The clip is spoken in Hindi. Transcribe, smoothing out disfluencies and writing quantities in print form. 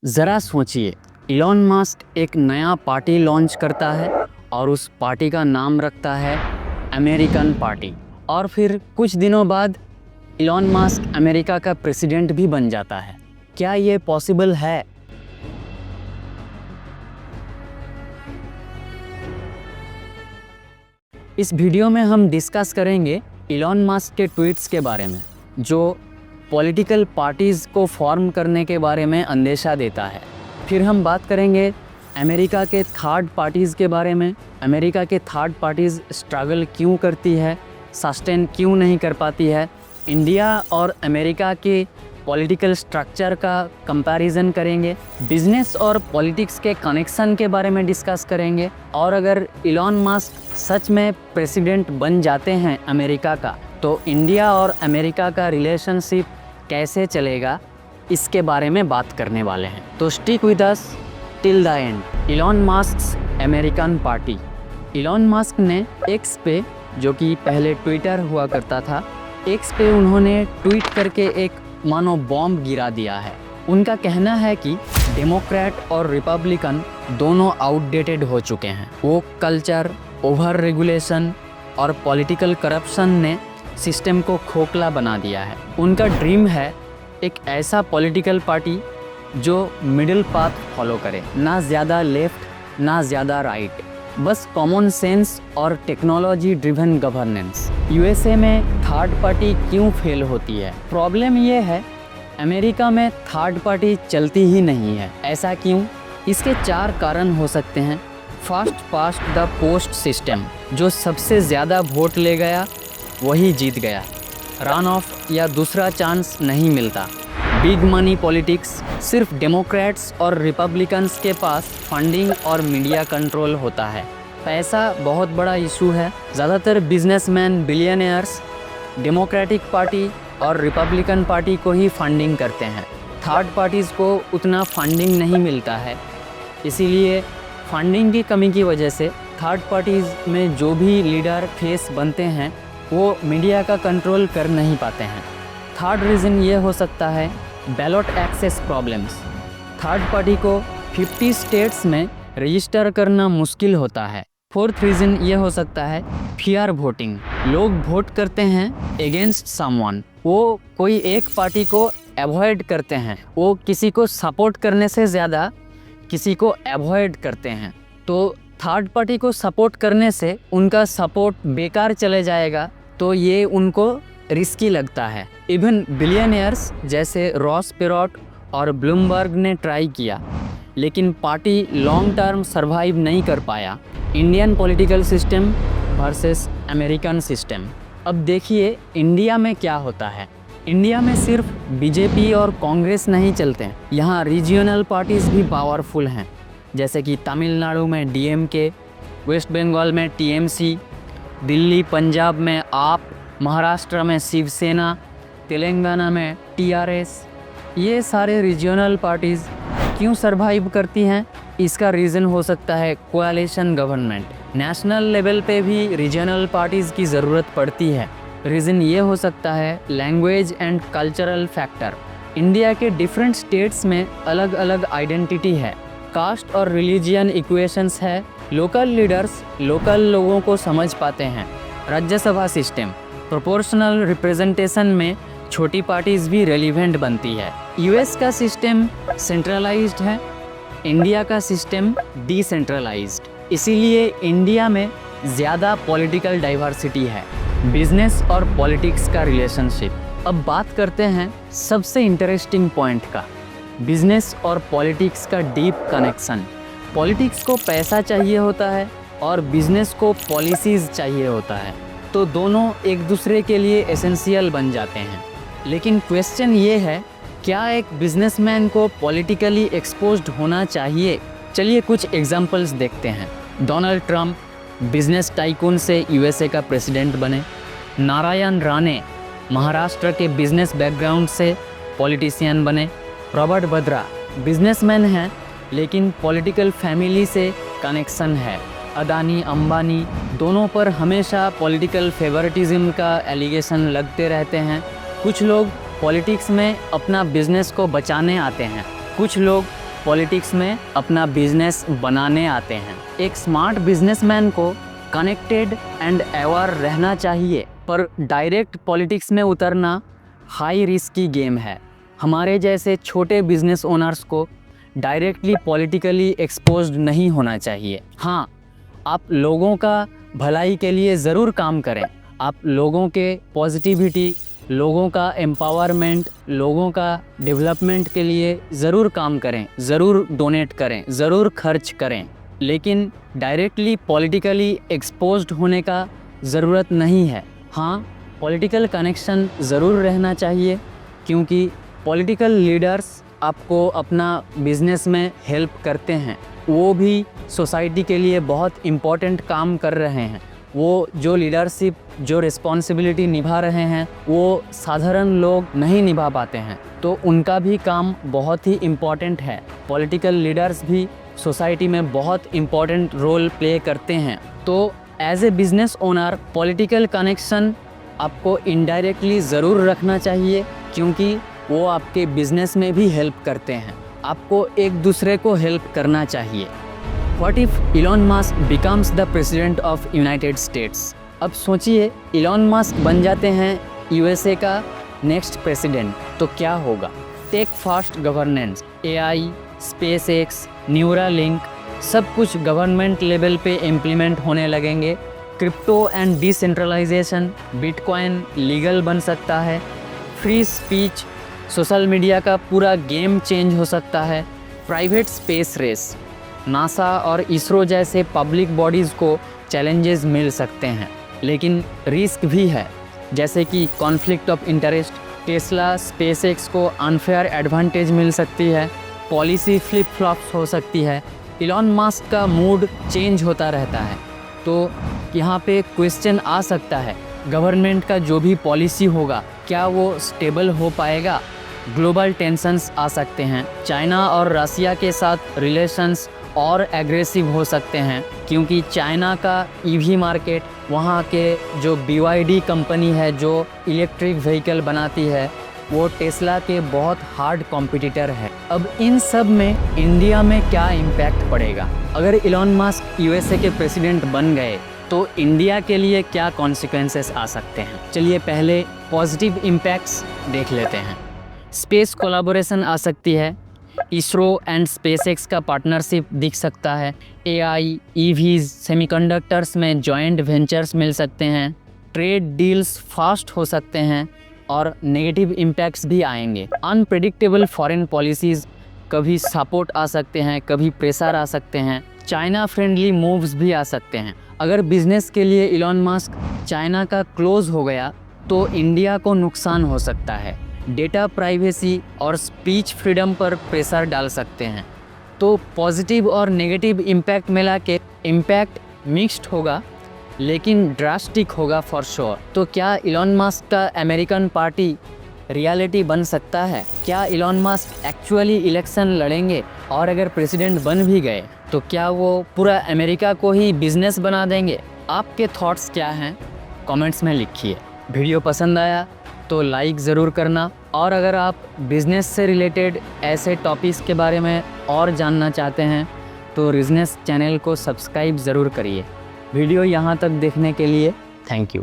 ज़रा सोचिए, इलॉन मस्क एक नया पार्टी लॉन्च करता है और उस पार्टी का नाम रखता है अमेरिकन पार्टी। और फिर कुछ दिनों बाद इलॉन मस्क अमेरिका का प्रेसिडेंट भी बन जाता है। क्या ये पॉसिबल है? इस वीडियो में हम डिस्कस करेंगे इलॉन मस्क के ट्वीट्स के बारे में, जो पॉलिटिकल पार्टीज़ को फॉर्म करने के बारे में अंदेशा देता है। फिर हम बात करेंगे अमेरिका के थर्ड पार्टीज़ के बारे में। अमेरिका के थर्ड पार्टीज़ स्ट्रगल क्यों करती है, सस्टेन क्यों नहीं कर पाती है। इंडिया और अमेरिका के पॉलिटिकल स्ट्रक्चर का कंपैरिजन करेंगे। बिजनेस और पॉलिटिक्स के कनेक्शन के बारे में डिस्कस करेंगे। और अगर इलॉन मस्क सच में प्रेसिडेंट बन जाते हैं अमेरिका का, तो इंडिया और अमेरिका का रिलेशनशिप कैसे चलेगा, इसके बारे में बात करने वाले हैं। तो stick with us till the end. Elon Musk American party. Elon Musk ने एक्स पे, जो कि पहले ट्विटर हुआ करता था, एक्स पे उन्होंने ट्वीट करके एक मानो बॉम्ब गिरा दिया है। उनका कहना है कि डेमोक्रेट और रिपब्लिकन दोनों आउटडेटेड हो चुके हैं। वो कल्चर, ओवर रेगुलेशन और पॉलिटिकल करप्शन ने सिस्टम को खोखला बना दिया है। उनका ड्रीम है एक ऐसा पॉलिटिकल पार्टी जो मिडिल पाथ फॉलो करे, ना ज़्यादा लेफ्ट ना ज़्यादा राइट, बस कॉमन सेंस और टेक्नोलॉजी ड्रिवन गवर्नेंस। यूएसए में थर्ड पार्टी क्यों फेल होती है? प्रॉब्लम ये है, अमेरिका में थर्ड पार्टी चलती ही नहीं है। ऐसा क्यों? इसके 4 कारण हो सकते हैं। First past the post system, जो सबसे ज़्यादा वोट ले गया वही जीत गया। रन ऑफ या दूसरा चांस नहीं मिलता। बिग मनी पॉलिटिक्स, सिर्फ डेमोक्रेट्स और रिपब्लिकन्स के पास फंडिंग और मीडिया कंट्रोल होता है। पैसा बहुत बड़ा इशू है। ज़्यादातर बिजनेसमैन, बिलियनियर्स डेमोक्रेटिक पार्टी और रिपब्लिकन पार्टी को ही फंडिंग करते हैं। थर्ड पार्टीज़ को उतना फंडिंग नहीं मिलता है। इसीलिए फंडिंग की कमी की वजह से थर्ड पार्टीज़ में जो भी लीडर फेस बनते हैं वो मीडिया का कंट्रोल कर नहीं पाते हैं। थर्ड रीज़न ये हो सकता है ballot access problems. Third party को 50 स्टेट्स में रजिस्टर करना मुश्किल होता है। फोर्थ रीज़न ये हो सकता है फियर वोटिंग। लोग वोट करते हैं अगेंस्ट समवन। वो कोई एक पार्टी को अवॉइड करते हैं। वो किसी को सपोर्ट करने से ज़्यादा किसी को अवॉइड करते हैं। तो थर्ड पार्टी को सपोर्ट करने से उनका सपोर्ट बेकार चले जाएगा, तो ये उनको रिस्की लगता है। इवन बिलियनियर्स जैसे रॉस पेरोट और ब्लूमबर्ग ने ट्राई किया, लेकिन पार्टी लॉन्ग टर्म सरवाइव नहीं कर पाया। Indian political system versus American system. अब देखिए इंडिया में क्या होता है। इंडिया में सिर्फ बीजेपी और कांग्रेस नहीं चलते हैं। यहाँ रीजनल पार्टीज़ भी पावरफुल हैं, जैसे कि तमिलनाडु में डीएमके, वेस्ट बंगाल में टीएमसी, दिल्ली पंजाब में आप, महाराष्ट्र में शिवसेना, तेलंगाना में टीआरएस। ये सारे रीजनल पार्टीज़ क्यों सरवाइव करती हैं? इसका रीज़न हो सकता है कोएलिशन गवर्नमेंट। नेशनल लेवल पे भी रीजनल पार्टीज़ की ज़रूरत पड़ती है। रीज़न ये हो सकता है language and cultural factor. India के डिफरेंट स्टेट्स में अलग अलग आइडेंटिटी है। कास्ट और रिलीजियन इक्वेशंस है। लोकल लीडर्स लोकल लोगों को समझ पाते हैं। राज्यसभा सिस्टम, प्रोपोर्शनल रिप्रेजेंटेशन में छोटी पार्टीज़ भी रेलिवेंट बनती है। यूएस का सिस्टम सेंट्रलाइज्ड है, इंडिया का सिस्टम डिसेंट्रलाइज्ड। इसीलिए इंडिया में ज़्यादा पॉलिटिकल डाइवर्सिटी है। बिजनेस और पॉलिटिक्स का रिलेशनशिप। अब बात करते हैं सबसे इंटरेस्टिंग पॉइंट का, बिजनेस और पॉलिटिक्स का डीप कनेक्शन। पॉलिटिक्स को पैसा चाहिए होता है और बिजनेस को पॉलिसीज़ चाहिए होता है, तो दोनों एक दूसरे के लिए एसेंशियल बन जाते हैं। लेकिन क्वेश्चन ये है, क्या एक बिजनेसमैन को पॉलिटिकली एक्सपोज्ड होना चाहिए? चलिए कुछ एग्जांपल्स देखते हैं। डोनाल्ड ट्रंप बिजनेस टाइकून से यूएसए का प्रेसिडेंट बने। नारायण राणे महाराष्ट्र के बिजनेस बैकग्राउंड से पॉलिटिशियन बने। रॉबर्ट वड्रा बिजनेसमैन हैं, लेकिन पॉलिटिकल फैमिली से कनेक्शन है। अदानी, अंबानी दोनों पर हमेशा पॉलिटिकल फेवरेटिज्म का एलिगेशन लगते रहते हैं। कुछ लोग पॉलिटिक्स में अपना बिजनेस को बचाने आते हैं, कुछ लोग पॉलिटिक्स में अपना बिजनेस बनाने आते हैं। एक स्मार्ट बिजनेसमैन को कनेक्टेड एंड अवेयर रहना चाहिए, पर डायरेक्ट पॉलिटिक्स में उतरना हाई रिस्क की गेम है। हमारे जैसे छोटे बिजनेस ओनर्स को डायरेक्टली पॉलिटिकली एक्सपोज्ड नहीं होना चाहिए। हाँ, आप लोगों का भलाई के लिए ज़रूर काम करें। आप लोगों के पॉजिटिविटी, लोगों का एम्पावरमेंट, लोगों का डेवलपमेंट के लिए ज़रूर काम करें, ज़रूर डोनेट करें, ज़रूर खर्च करें, लेकिन डायरेक्टली पॉलिटिकली एक्सपोज्ड होने का ज़रूरत नहीं है। हाँ, पॉलिटिकल कनेक्शन ज़रूर रहना चाहिए, क्योंकि पॉलिटिकल लीडर्स आपको अपना बिजनेस में हेल्प करते हैं। वो भी सोसाइटी के लिए बहुत इम्पोर्टेंट काम कर रहे हैं। वो जो लीडरशिप, जो रिस्पॉन्सिबिलिटी निभा रहे हैं, वो साधारण लोग नहीं निभा पाते हैं, तो उनका भी काम बहुत ही इम्पोर्टेंट है। पॉलिटिकल लीडर्स भी सोसाइटी में बहुत इम्पोर्टेंट रोल प्ले करते हैं। तो as a business owner political connection आपको इनडायरेक्टली ज़रूर रखना चाहिए, क्योंकि वो आपके बिजनेस में भी हेल्प करते हैं। आपको एक दूसरे को हेल्प करना चाहिए। What if Elon Musk becomes the president of United States? अब सोचिए, इलॉन मस्क बन जाते हैं यूएसए का नेक्स्ट प्रेसिडेंट, तो क्या होगा? Tech fast governance, AI, SpaceX, Neuralink, सब कुछ गवर्नमेंट लेवल पे इम्प्लीमेंट होने लगेंगे। Crypto and decentralisation, bitcoin legal बन सकता है। फ्री स्पीच, सोशल मीडिया का पूरा गेम चेंज हो सकता है। प्राइवेट स्पेस रेस, नासा और इसरो जैसे पब्लिक बॉडीज़ को चैलेंजेस मिल सकते हैं, लेकिन रिस्क भी है, जैसे कि conflict of interest. Tesla, SpaceX को अनफेयर एडवांटेज मिल सकती है। पॉलिसी फ्लिप फ्लॉप्स हो सकती है। इलॉन मस्क का मूड चेंज होता रहता है, तो यहाँ पे क्वेश्चन आ सकता है, गवर्नमेंट का जो भी पॉलिसी होगा क्या वो स्टेबल हो पाएगा? ग्लोबल टेंशन्स आ सकते हैं। चाइना और रसिया के साथ रिलेशंस और एग्रेसिव हो सकते हैं, क्योंकि चाइना का ईवी मार्केट, वहाँ के जो BYD कंपनी है जो इलेक्ट्रिक व्हीकल बनाती है, वो टेस्ला के बहुत हार्ड कॉम्पिटिटर है। अब इन सब में इंडिया में क्या इम्पैक्ट पड़ेगा? अगर इलॉन मस्क यूएसए के प्रेसिडेंट बन गए तो इंडिया के लिए क्या कॉन्सिक्वेंसेस आ सकते हैं? चलिए पहले पॉजिटिव इम्पैक्ट्स देख लेते हैं। स्पेस कोलैबोरेशन आ सकती है। इसरो एंड स्पेसएक्स का पार्टनरशिप दिख सकता है। एआई, ईवीज, सेमीकंडक्टर्स में जॉइंट वेंचर्स मिल सकते हैं। ट्रेड डील्स फास्ट हो सकते हैं और नेगेटिव इम्पैक्ट्स भी आएंगे। अनप्रेडिक्टेबल फॉरेन पॉलिसीज़, कभी सपोर्ट आ सकते हैं, कभी प्रेशर आ सकते हैं। चाइना फ्रेंडली मूव्स भी आ सकते हैं। अगर बिजनेस के लिए इलॉन मस्क चाइना का क्लोज हो गया तो इंडिया को नुकसान हो सकता है। डेटा प्राइवेसी और स्पीच फ्रीडम पर प्रेशर डाल सकते हैं। तो पॉजिटिव और नेगेटिव इम्पैक्ट मिला के इम्पैक्ट मिक्स्ड होगा, लेकिन ड्रास्टिक होगा फॉर श्योर। तो क्या इलॉन मस्क का अमेरिकन पार्टी रियलिटी बन सकता है? क्या इलॉन मस्क एक्चुअली इलेक्शन लड़ेंगे? और अगर प्रेसिडेंट बन भी गए तो क्या वो पूरा अमेरिका को ही बिजनेस बना देंगे? आपके थॉट्स क्या हैं? कमेंट्स में लिखिए। वीडियो पसंद आया तो लाइक ज़रूर करना, और अगर आप बिज़नेस से रिलेटेड ऐसे टॉपिक्स के बारे में और जानना चाहते हैं तो बिजनेस चैनल को सब्सक्राइब ज़रूर करिए। वीडियो यहाँ तक देखने के लिए थैंक यू।